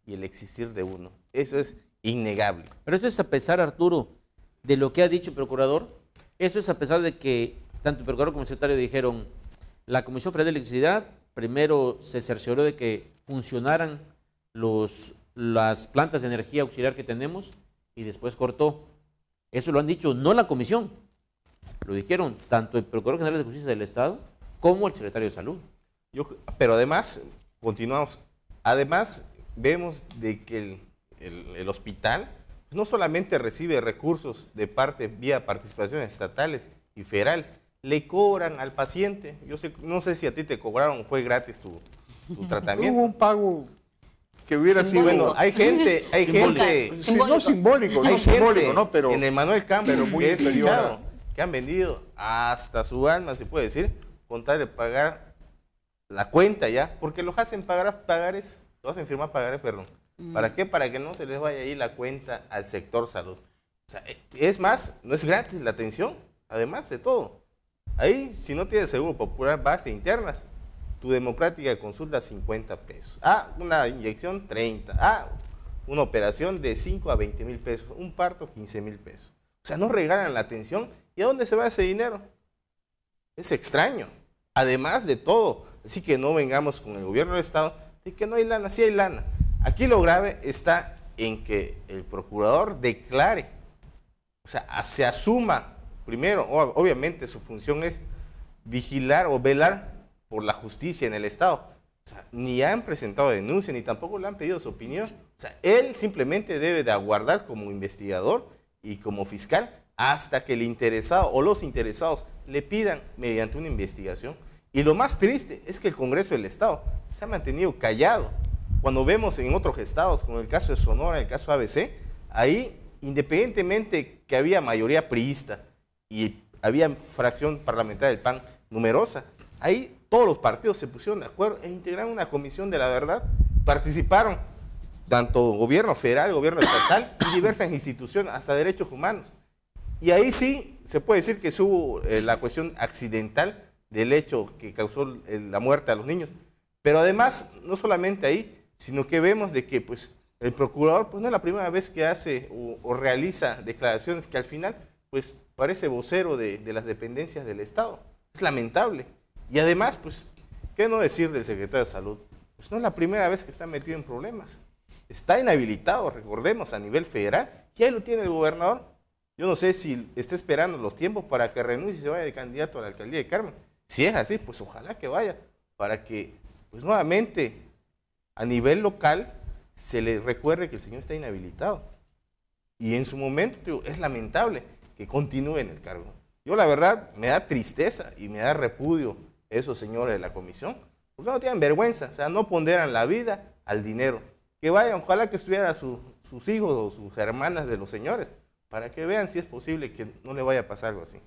y el existir de uno. Eso es innegable. Pero esto es a pesar, Arturo, de lo que ha dicho el procurador. Eso es a pesar de que tanto el procurador como el secretario dijeron, la Comisión Federal de Electricidad primero se cercioró de que funcionaran las plantas de energía auxiliar que tenemos y después cortó. Eso lo han dicho no la comisión, lo dijeron tanto el Procurador General de Justicia del Estado como el Secretario de Salud. Pero además, continuamos, además vemos de que el hospital no solamente recibe recursos de parte vía participaciones estatales y federales, le cobran al paciente. No sé si a ti te cobraron, fue gratis tu tratamiento. Hubo un pago que hubiera sido... Bueno, hay gente... Sí, no simbólico, hay no simbólico, gente ¿no? Pero en el Manuel Campbell, muy que es inferior fichado, que han vendido hasta su alma, se puede decir, con tal de pagar la cuenta ya, porque los hacen pagar pagares, lo hacen firmar pagares, perdón. ¿Para qué? Para que no se les vaya a ir la cuenta al sector salud. O sea, es más, no es gratis la atención, además de todo. Ahí, si no tienes seguro popular, base internas, tu democrática consulta 50 pesos. Una inyección 30. Una operación de 5 a 20 mil pesos. Un parto 15 mil pesos. O sea, no regalan la atención. ¿Y a dónde se va ese dinero? Es extraño. Además de todo. Así que no vengamos con el gobierno del Estado de que no hay lana. Sí hay lana. Aquí lo grave está en que el procurador declare, o sea, se asuma, primero, obviamente su función es vigilar o velar por la justicia en el Estado. O sea, ni han presentado denuncia, ni tampoco le han pedido su opinión. O sea, él simplemente debe de aguardar como investigador y como fiscal hasta que el interesado o los interesados le pidan mediante una investigación. Y lo más triste es que el Congreso del Estado se ha mantenido callado. Cuando vemos en otros estados, como el caso de Sonora, el caso ABC, ahí, independientemente que había mayoría priista y había fracción parlamentaria del PAN numerosa, ahí todos los partidos se pusieron de acuerdo e integraron una comisión de la verdad. Participaron tanto gobierno federal, gobierno estatal y diversas instituciones, hasta derechos humanos. Y ahí sí se puede decir que hubo la cuestión accidental del hecho que causó la muerte a los niños. Pero además, no solamente ahí, sino que vemos de que pues, el procurador pues, no es la primera vez que hace o realiza declaraciones que al final pues, parece vocero de las dependencias del Estado. Es lamentable. Y además, pues, ¿qué no decir del secretario de Salud? Pues no es la primera vez que está metido en problemas. Está inhabilitado, recordemos, a nivel federal, y ahí lo tiene el gobernador. Yo no sé si está esperando los tiempos para que renuncie y se vaya de candidato a la alcaldía de Carmen. Si es así, pues ojalá que vaya, para que pues nuevamente a nivel local se le recuerde que el señor está inhabilitado. Y en su momento es lamentable que continúe en el cargo. Yo la verdad me da tristeza y me da repudio esos señores de la comisión, porque no tienen vergüenza, o sea, no ponderan la vida al dinero. Que vayan, ojalá que estuvieran sus hijos o sus hermanas de los señores, para que vean si es posible que no le vaya a pasar algo así.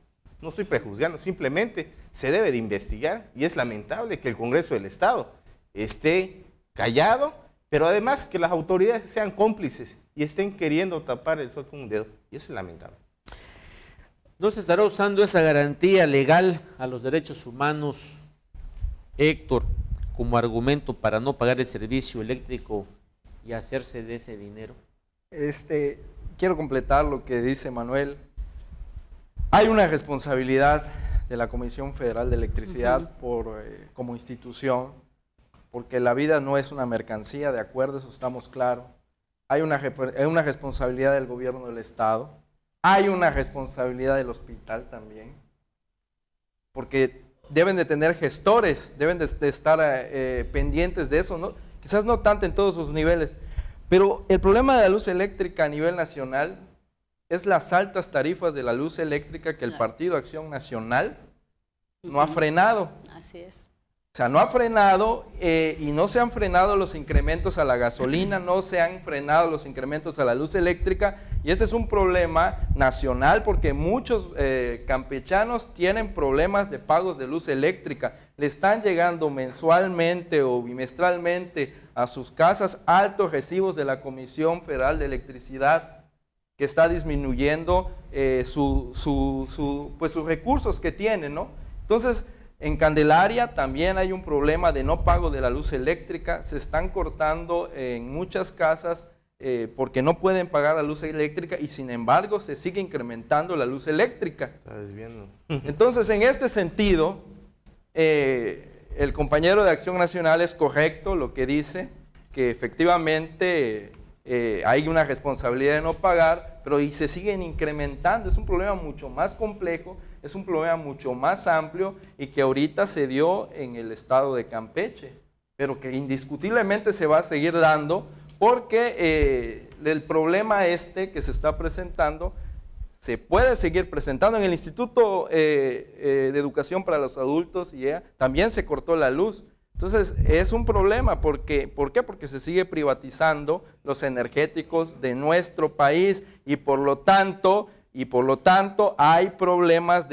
No estoy prejuzgando, simplemente se debe de investigar y es lamentable que el Congreso del Estado esté callado, pero además que las autoridades sean cómplices y estén queriendo tapar el sol con un dedo. Y eso es lamentable. ¿No se estará usando esa garantía legal a los derechos humanos, Héctor, como argumento para no pagar el servicio eléctrico y hacerse de ese dinero? Quiero completar lo que dice Manuel. Hay una responsabilidad de la Comisión Federal de Electricidad como institución, porque la vida no es una mercancía, de acuerdo, eso estamos claros. Hay una responsabilidad del gobierno del Estado, hay una responsabilidad del hospital también, porque deben de tener gestores, deben de estar pendientes de eso, ¿no? Quizás no tanto en todos sus niveles, pero el problema de la luz eléctrica a nivel nacional es las altas tarifas de la luz eléctrica que el Partido Acción Nacional no ha frenado. Así es. O sea, no ha frenado y no se han frenado los incrementos a la gasolina, no se han frenado los incrementos a la luz eléctrica, y este es un problema nacional porque muchos campechanos tienen problemas de pagos de luz eléctrica. Le están llegando mensualmente o bimestralmente a sus casas altos recibos de la Comisión Federal de Electricidad, que está disminuyendo pues sus recursos que tiene, ¿no? Entonces, en Candelaria también hay un problema de no pago de la luz eléctrica, se están cortando en muchas casas porque no pueden pagar la luz eléctrica y sin embargo se sigue incrementando la luz eléctrica. Está desviando. Entonces, en este sentido, el compañero de Acción Nacional es correcto lo que dice, que efectivamente hay una responsabilidad de no pagar, pero y se siguen incrementando. Es un problema mucho más complejo, es un problema mucho más amplio y que ahorita se dio en el estado de Campeche, pero que indiscutiblemente se va a seguir dando porque el problema que se está presentando se puede seguir presentando. En el Instituto de Educación para los Adultos también se cortó la luz. Entonces es un problema, ¿por qué? Porque se sigue privatizando los energéticos de nuestro país y por lo tanto hay problemas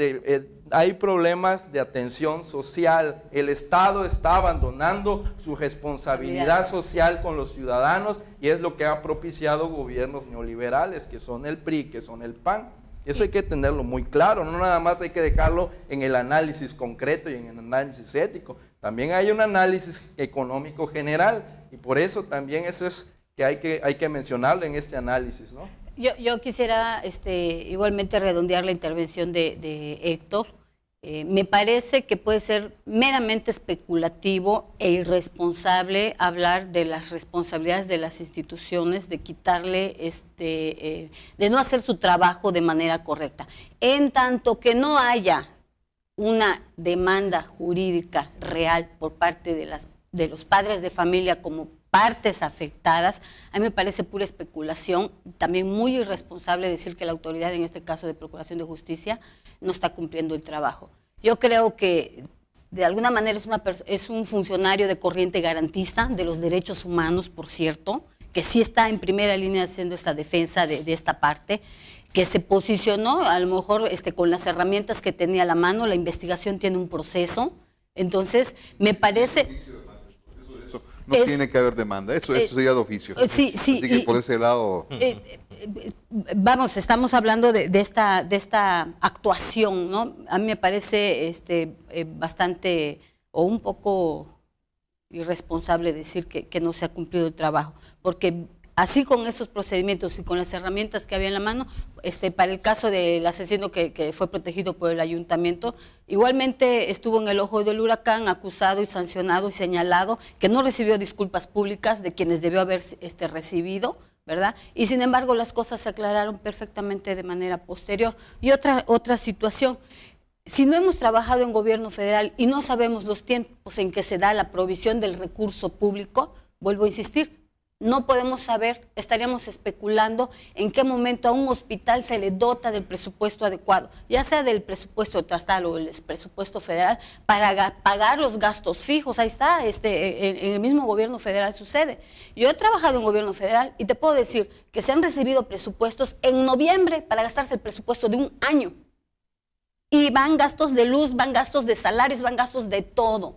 de atención social. El Estado está abandonando su responsabilidad social con los ciudadanos y es lo que ha propiciado gobiernos neoliberales, que son el PRI, que son el PAN. Eso hay que tenerlo muy claro, no nada más hay que dejarlo en el análisis concreto y en el análisis ético. También hay un análisis económico general y por eso también eso es que hay que mencionarlo en este análisis, ¿no? Yo quisiera igualmente redondear la intervención de Héctor. Me parece que puede ser meramente especulativo e irresponsable hablar de las responsabilidades de las instituciones, de quitarle, de no hacer su trabajo de manera correcta. En tanto que no haya una demanda jurídica real por parte de los padres de familia como partes afectadas, a mí me parece pura especulación, también muy irresponsable decir que la autoridad, en este caso de Procuración de Justicia, no está cumpliendo el trabajo. Yo creo que de alguna manera es un funcionario de corriente garantista de los derechos humanos, por cierto, que sí está en primera línea haciendo esta defensa de esta parte, que se posicionó a lo mejor con las herramientas que tenía a la mano. La investigación tiene un proceso, entonces me parece... No tiene que haber demanda, eso sería de oficio. Sí, así que por ese lado... Vamos, estamos hablando de esta actuación, ¿no? A mí me parece bastante o un poco irresponsable decir que no se ha cumplido el trabajo, porque así con esos procedimientos y con las herramientas que había en la mano, para el caso del asesino que fue protegido por el ayuntamiento, igualmente estuvo en el ojo del huracán, acusado y sancionado y señalado, que no recibió disculpas públicas de quienes debió haber recibido, ¿verdad? Y sin embargo las cosas se aclararon perfectamente de manera posterior. Y otra situación, si no hemos trabajado en gobierno federal y no sabemos los tiempos en que se da la provisión del recurso público, vuelvo a insistir, no podemos saber, estaríamos especulando en qué momento a un hospital se le dota del presupuesto adecuado, ya sea del presupuesto estatal o del presupuesto federal, para pagar los gastos fijos. Ahí está, en el mismo gobierno federal sucede. Yo he trabajado en gobierno federal y te puedo decir que se han recibido presupuestos en noviembre para gastarse el presupuesto de un año. Y van gastos de luz, van gastos de salarios, van gastos de todo.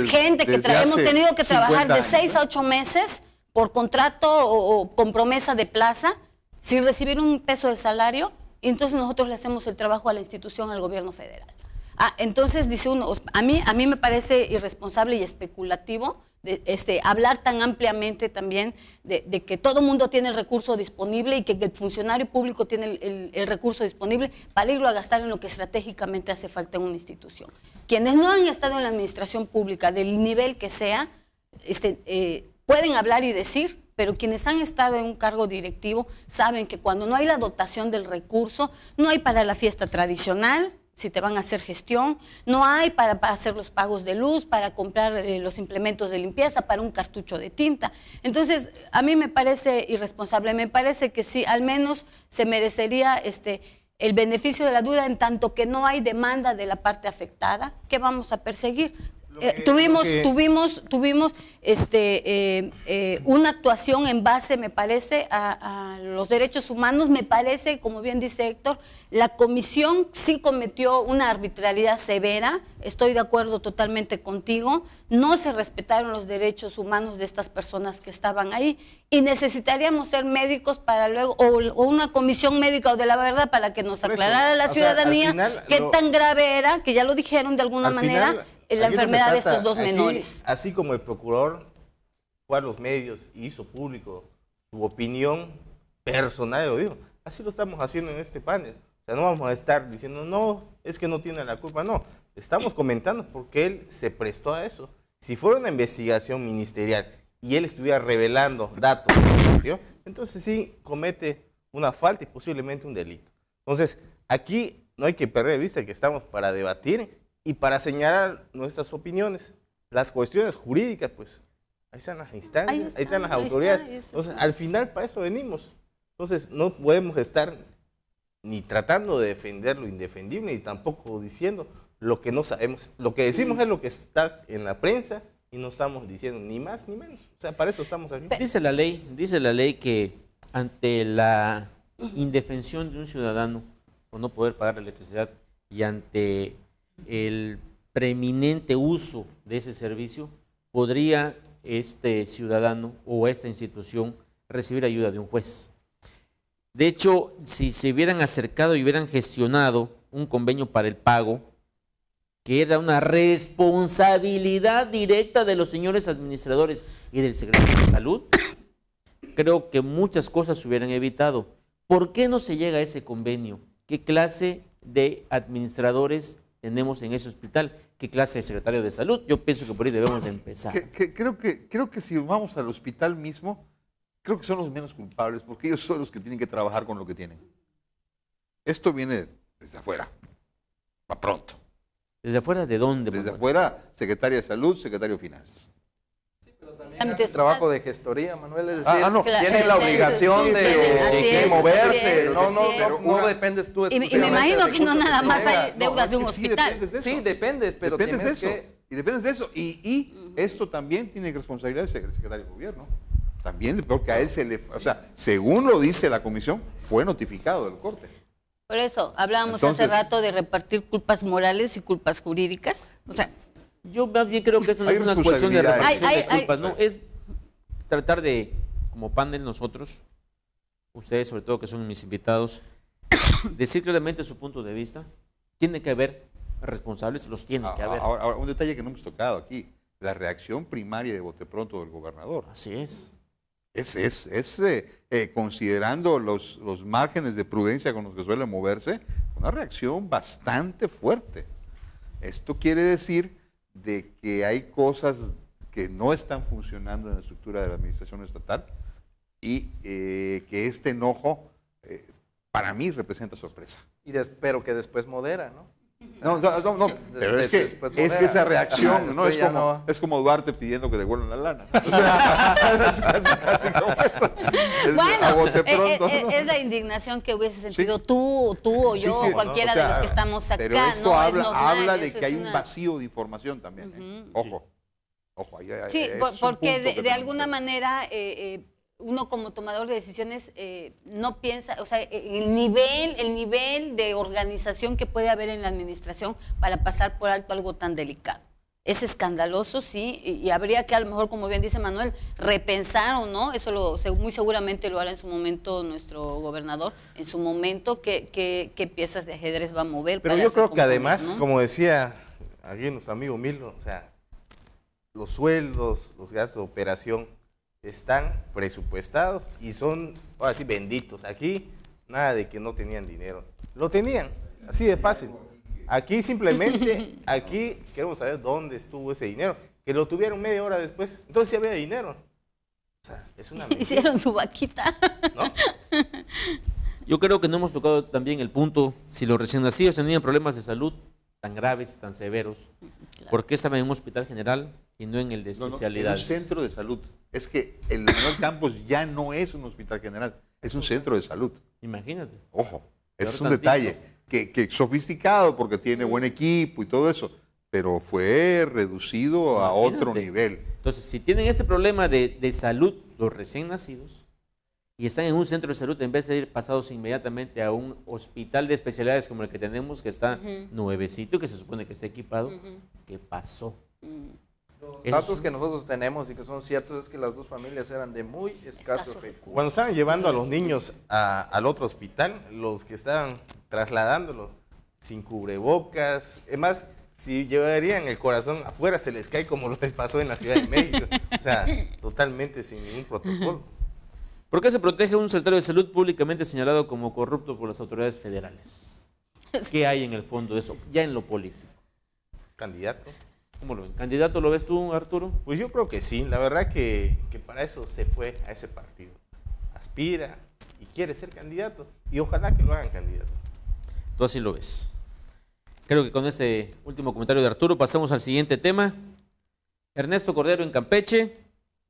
Gente que hemos tenido que trabajar de 6 a 8 meses por contrato o con promesa de plaza, sin recibir un peso de salario, y entonces nosotros le hacemos el trabajo a la institución, al gobierno federal. Entonces dice uno, a mí me parece irresponsable y especulativo hablar tan ampliamente también de que todo mundo tiene el recurso disponible y que el funcionario público tiene el recurso disponible para irlo a gastar en lo que estratégicamente hace falta en una institución. Quienes no han estado en la administración pública, del nivel que sea, pueden hablar y decir, pero quienes han estado en un cargo directivo saben que cuando no hay la dotación del recurso, no hay para la fiesta tradicional, si te van a hacer gestión, no hay para hacer los pagos de luz, para comprar los implementos de limpieza, para un cartucho de tinta. Entonces, a mí me parece irresponsable, me parece que sí, al menos se merecería el beneficio de la duda en tanto que no hay demanda de la parte afectada, ¿qué vamos a perseguir? Tuvimos una actuación en base, me parece, a los derechos humanos. Me parece, como bien dice Héctor, la comisión sí cometió una arbitrariedad severa, estoy de acuerdo totalmente contigo, no se respetaron los derechos humanos de estas personas que estaban ahí y necesitaríamos ser médicos para luego, o una comisión médica o de la verdad para que nos aclarara la ciudadanía qué tan grave era, que ya lo dijeron de alguna manera, la enfermedad de estos dos menores. Así como el procurador fue a los medios y hizo público su opinión personal, lo digo, así lo estamos haciendo en este panel. O sea, no vamos a estar diciendo, no, es que no tiene la culpa, no. Estamos comentando porque él se prestó a eso. Si fuera una investigación ministerial y él estuviera revelando datos, entonces sí comete una falta y posiblemente un delito. Entonces, aquí no hay que perder de vista que estamos para debatir y para señalar nuestras opiniones. Las cuestiones jurídicas, pues, ahí están las instancias, ahí están las autoridades. Entonces, al final para eso venimos. Entonces, no podemos estar ni tratando de defender lo indefendible, ni tampoco diciendo lo que no sabemos. Lo que decimos es lo que está en la prensa y no estamos diciendo ni más ni menos. O sea, para eso estamos aquí. Dice la ley que ante la indefensión de un ciudadano por no poder pagar la electricidad y ante el preeminente uso de ese servicio, podría este ciudadano o esta institución recibir ayuda de un juez. De hecho, si se hubieran acercado y hubieran gestionado un convenio para el pago, que era una responsabilidad directa de los señores administradores y del secretario de Salud, creo que muchas cosas se hubieran evitado. ¿Por qué no se llega a ese convenio? ¿Qué clase de administradores tenemos en ese hospital? ¿Qué clase de secretario de Salud? Yo pienso que por ahí debemos de empezar. Creo que si vamos al hospital mismo, creo que son los menos culpables, porque ellos son los que tienen que trabajar con lo que tienen. Esto viene desde afuera, va pronto. ¿Desde afuera de dónde? Desde afuera, secretaria de Salud, secretario de Finanzas. Es trabajo de gestoría, Manuel, es decir, no. tiene la obligación de moverse, no dependes tú. Y me imagino que no nada más hay deudas de un hospital. Sí, dependes, pero dependes de eso. que... Y dependes de eso. Y esto también tiene responsabilidad del secretario de Gobierno. También, porque a él se le... O sea, según lo dice la comisión, fue notificado del corte. Por eso, hablábamos hace rato de repartir culpas morales y culpas jurídicas. O sea, yo más bien creo que eso no es una cuestión de repartición de culpas, no, es tratar de, como panel nosotros, ustedes sobre todo que son mis invitados, decir claramente su punto de vista. Tiene que haber responsables, los tiene que haber. Ahora, un detalle que no hemos tocado aquí, la reacción primaria de bote pronto del gobernador. Así es. Considerando los márgenes de prudencia con los que suele moverse, una reacción bastante fuerte. Esto quiere decir de que hay cosas que no están funcionando en la estructura de la administración estatal y que este enojo para mí representa sorpresa. Pero que después modera, ¿no? No, pero es que esa reacción no es como Duarte pidiendo que devuelvan la lana. Casi como eso. Bueno, es la indignación que hubiese sentido tú o yo o cualquiera de los que estamos acá. Pero esto habla de que hay un vacío de información también. Ojo, sí, porque de alguna manera uno como tomador de decisiones no piensa, o sea, el nivel de organización que puede haber en la administración para pasar por alto algo tan delicado. Es escandaloso, sí, y habría que a lo mejor, como bien dice Manuel, repensar o no, eso muy seguramente lo hará en su momento nuestro gobernador, en su momento qué piezas de ajedrez va a mover. Pero yo creo que además, ¿no? Como decía aquí nuestro amigo Milo, o sea, los sueldos, los gastos de operación están presupuestados y son, ahora sí, benditos. Aquí nada de que no tenían dinero. Lo tenían, así de fácil. Aquí simplemente, aquí queremos saber dónde estuvo ese dinero. Que lo tuvieron media hora después. Entonces sí había dinero. O sea, es una mentira. Hicieron su vaquita. ¿No? Yo creo que no hemos tocado también el punto, si los recién nacidos tenían problemas de salud tan graves, tan severos, Claro. ¿por qué estaban en un hospital general y no en el de No, especialidades? en un centro de salud. Es que el Manuel Campos ya no es un hospital general, es un centro de salud. Imagínate. Ojo, ese es un tantito. detalle que sofisticado porque tiene buen equipo y todo eso, pero fue reducido a otro Imagínate. nivel. Entonces, si tienen ese problema de salud los recién nacidos y están en un centro de salud, en vez de ir pasados inmediatamente a un hospital de especialidades como el que tenemos, que está nuevecito, que se supone que está equipado, ¿qué pasó? Los Eso datos es- que nosotros tenemos y que son ciertos es que las dos familias eran de muy escasos Escasos recursos. Cuando estaban llevando a los niños al otro hospital, los que estaban trasladándolos sin cubrebocas, es más, si llevarían el corazón afuera se les cae como lo les pasó en la Ciudad de México. O sea, totalmente sin ningún protocolo. ¿Por qué se protege a un secretario de salud públicamente señalado como corrupto por las autoridades federales? ¿Qué hay en el fondo de eso, ya en lo político? Candidato. ¿Cómo lo ven? ¿Candidato lo ves tú, Arturo? Pues yo creo que sí, la verdad que para eso se fue a ese partido. Aspira y quiere ser candidato y ojalá que lo hagan candidato. Tú así lo ves. Creo que con este último comentario de Arturo pasamos al siguiente tema. Ernesto Cordero en Campeche,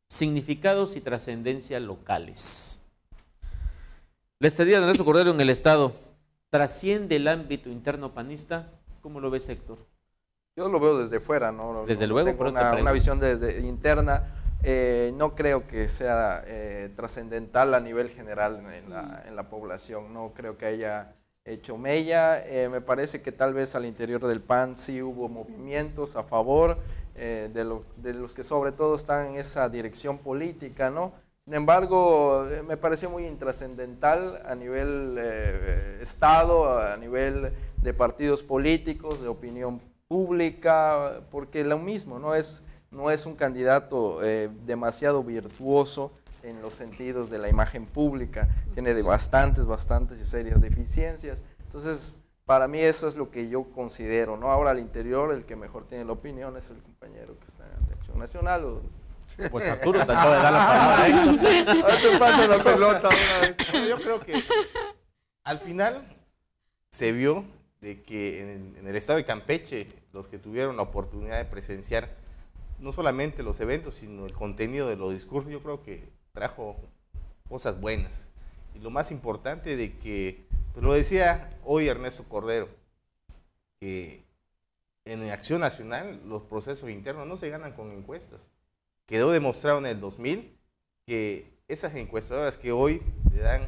significados y trascendencia locales. La estadía de Ernesto Cordero en el Estado trasciende el ámbito interno panista. ¿Cómo lo ves, Héctor? Yo lo veo desde fuera, ¿no? Desde No luego, tengo por eso te una pregunto. visión desde interna. No creo que sea trascendental a nivel general en la población. No creo que haya hecho mella. Me parece que tal vez al interior del PAN sí hubo movimientos a favor de los que sobre todo están en esa dirección política, ¿no? Sin embargo, me pareció muy intrascendental a nivel Estado, a nivel de partidos políticos, de opinión pública, porque lo mismo, no es un candidato demasiado virtuoso en los sentidos de la imagen pública, tiene de bastantes y serias deficiencias. Entonces, para mí eso es lo que yo considero, ¿no? Ahora al interior el que mejor tiene la opinión es el compañero que está en Acción Nacional. Pues Arturo te acaba de dar la palabra, Héctor. Ahora te paso la pelota una vez. Bueno, yo creo que al final se vio de que en el estado de Campeche, los que tuvieron la oportunidad de presenciar no solamente los eventos, sino el contenido de los discursos, yo creo que trajo cosas buenas. Y lo más importante de que, pues lo decía hoy Ernesto Cordero, que en Acción Nacional los procesos internos no se ganan con encuestas. Quedó demostrado en el 2000 que esas encuestadoras que hoy le dan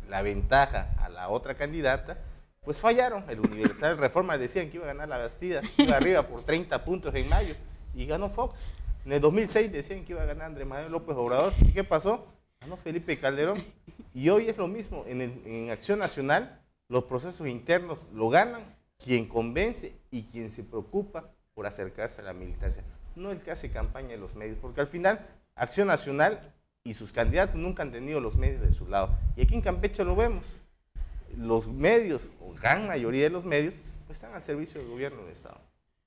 la ventaja a la otra candidata, pues fallaron. El Universal Reforma decían que iba a ganar la Bastida, iba arriba por 30 puntos en mayo y ganó Fox. En el 2006 decían que iba a ganar Andrés Manuel López Obrador. ¿Y qué pasó? Ganó Felipe Calderón. Y hoy es lo mismo. En Acción Nacional los procesos internos lo ganan quien convence y quien se preocupa por acercarse a la militancia. No el que hace campaña de los medios, porque al final Acción Nacional y sus candidatos nunca han tenido los medios de su lado. Y aquí en Campeche lo vemos. Los medios, o gran mayoría de los medios, pues están al servicio del gobierno del Estado.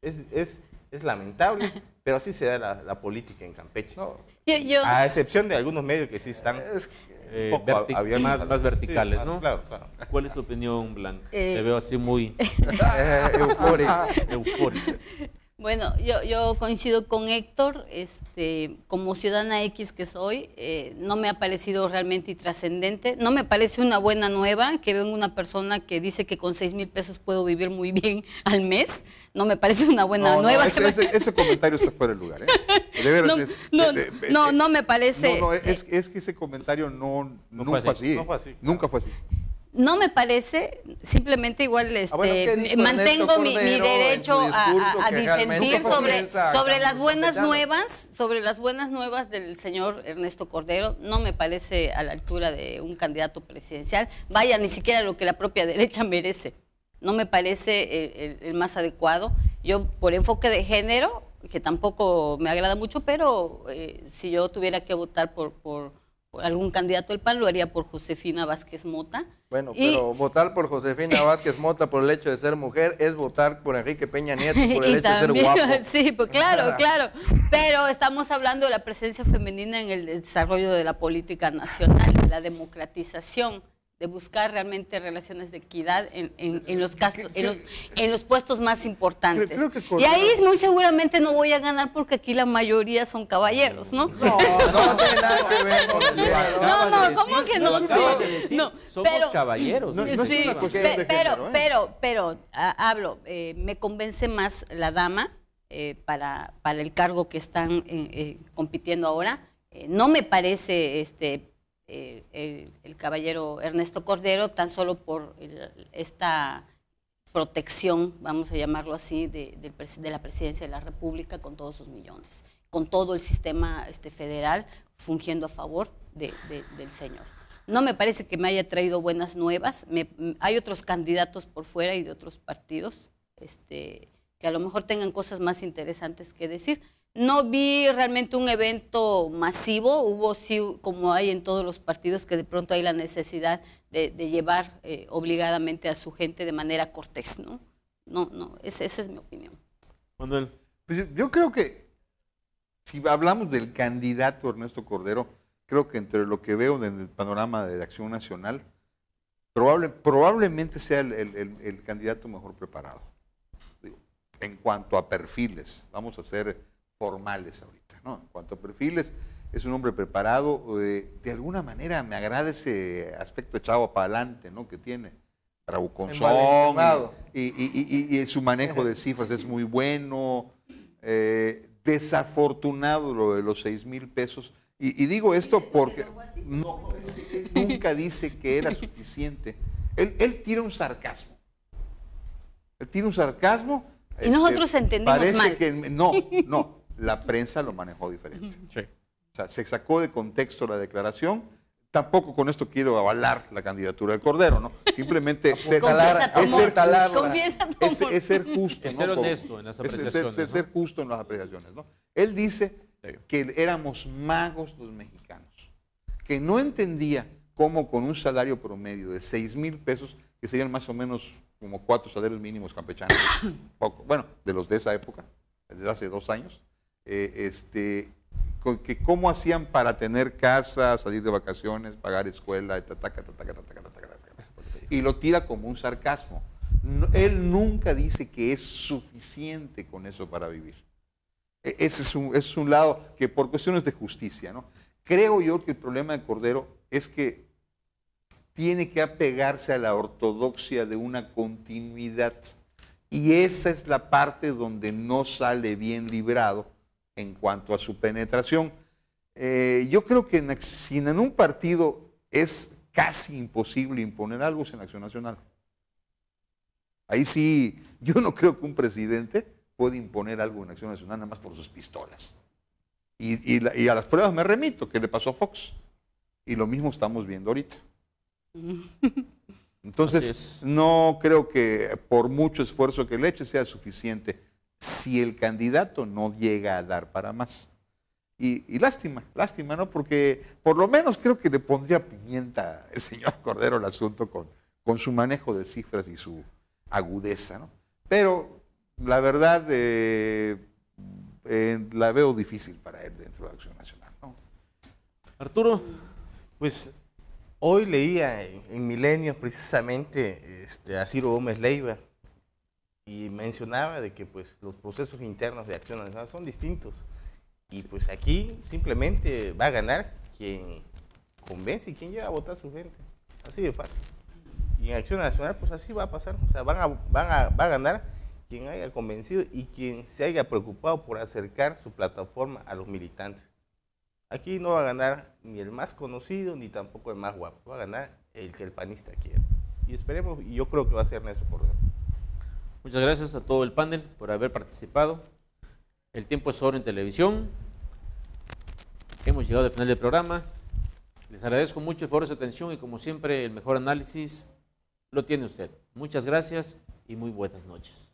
Es lamentable, pero así se da la política en Campeche. No, Yo, A excepción de algunos medios que sí están un poco abiertos. más verticales, Sí, ¿no? Claro, claro. ¿Cuál es tu opinión, Blanca? Te veo así muy eufórico. eufórica. Bueno, yo coincido con Héctor, como ciudadana X que soy, no me ha parecido realmente trascendente, no me parece una buena nueva que veo en una persona que dice que con 6,000 pesos puedo vivir muy bien al mes, no me parece una buena nueva. Ese comentario está fuera de lugar. De veras, No me parece. No, es que ese comentario nunca fue así. No fue así. Nunca fue así. No me parece, simplemente igual ¿qué dijo mantengo Ernesto mi Cordero derecho en su discurso a que realmente disentir comienza sobre las buenas campechano? sobre las buenas nuevas del señor Ernesto Cordero. No me parece a la altura de un candidato presidencial, vaya, ni siquiera lo que la propia derecha merece. No me parece el más adecuado. Yo, por enfoque de género, que tampoco me agrada mucho, pero si yo tuviera que votar por algún candidato del PAN, lo haría por Josefina Vázquez Mota. Bueno, pero votar por Josefina Vázquez Mota por el hecho de ser mujer es votar por Enrique Peña Nieto por el hecho de ser guapo. Sí, pues claro. Pero estamos hablando de la presencia femenina en el desarrollo de la política nacional, de la democratización de buscar realmente relaciones de equidad en los casos, en los puestos más importantes. Creo que y ahí muy seguramente no voy a ganar porque aquí la mayoría son caballeros, ¿no? No tiene nada que ver con el ¿cómo que no? Somos caballeros. No es una cuestión de género, pero hablo, me convence más la dama para el cargo que están compitiendo ahora. No me parece el caballero Ernesto Cordero, tan solo por esta protección, vamos a llamarlo así, de la presidencia de la República con todos sus millones, con todo el sistema federal fungiendo a favor del señor. No me parece que me haya traído buenas nuevas. Hay otros candidatos por fuera y de otros partidos que a lo mejor tengan cosas más interesantes que decir. No vi realmente un evento masivo, hubo sí, como hay en todos los partidos, que de pronto hay la necesidad de llevar obligadamente a su gente de manera cortés, ¿no? Esa es mi opinión. Manuel. Pues yo creo que si hablamos del candidato Ernesto Cordero, creo que entre lo que veo en el panorama de Acción Nacional, probablemente sea el candidato mejor preparado. Digo, en cuanto a perfiles, vamos a ser formales ahorita, ¿no? En cuanto a perfiles, es un hombre preparado, de alguna manera me agrada ese aspecto echado para adelante, ¿no? Que tiene, bravuconzón, y su manejo de cifras es muy bueno, desafortunado lo de los 6,000 pesos, y digo esto porque no, él nunca dice que era suficiente, él tira un sarcasmo, y nosotros entendimos parece mal. Que no, la prensa lo manejó diferente. Sí. O sea, se sacó de contexto la declaración. Tampoco con esto quiero avalar la candidatura de Cordero, ¿no? Simplemente es ser justo. Es ser honesto en las apreciaciones. Es ser justo en las apreciaciones, ¿no? Él dice que éramos magos los mexicanos, que no entendía cómo con un salario promedio de 6,000 pesos, que serían más o menos como 4 salarios mínimos campechanos, poco, bueno, de los de esa época, desde hace 2 años, que cómo hacían para tener casa, salir de vacaciones, pagar escuela, y lo tira como un sarcasmo. Él nunca dice que es suficiente con eso para vivir. Ese es un lado que por cuestiones de justicia, ¿no? Creo yo que el problema de Cordero es que tiene que apegarse a la ortodoxia de una continuidad, y esa es la parte donde no sale bien librado en cuanto a su penetración. Yo creo que si en un partido es casi imposible imponer algo, es en Acción Nacional. Ahí sí, yo no creo que un presidente pueda imponer algo en Acción Nacional nada más por sus pistolas. Y a las pruebas me remito, ¿qué le pasó a Fox? Y lo mismo estamos viendo ahorita. Entonces, no creo que por mucho esfuerzo que le eche sea suficiente si el candidato no llega a dar para más. Y lástima, ¿no? Porque por lo menos creo que le pondría pimienta el señor Cordero al asunto con su manejo de cifras y su agudeza, ¿no? Pero la verdad la veo difícil para él dentro de Acción Nacional, ¿no? Arturo. Pues hoy leía en Milenio precisamente a Ciro Gómez Leiva, y mencionaba de que pues los procesos internos de Acción Nacional son distintos, y pues aquí simplemente va a ganar quien convence y quien lleva a votar a su gente, así de fácil. Y en Acción Nacional pues así va a pasar, o sea, va a ganar quien haya convencido y quien se haya preocupado por acercar su plataforma a los militantes. Aquí no va a ganar ni el más conocido ni tampoco el más guapo, va a ganar el que el panista quiera. Y esperemos, y yo creo que va a ser Ernesto Cordero. Muchas gracias a todo el panel por haber participado. El tiempo es oro en televisión. Hemos llegado al final del programa. Les agradezco mucho el favor de su atención y como siempre el mejor análisis lo tiene usted. Muchas gracias y muy buenas noches.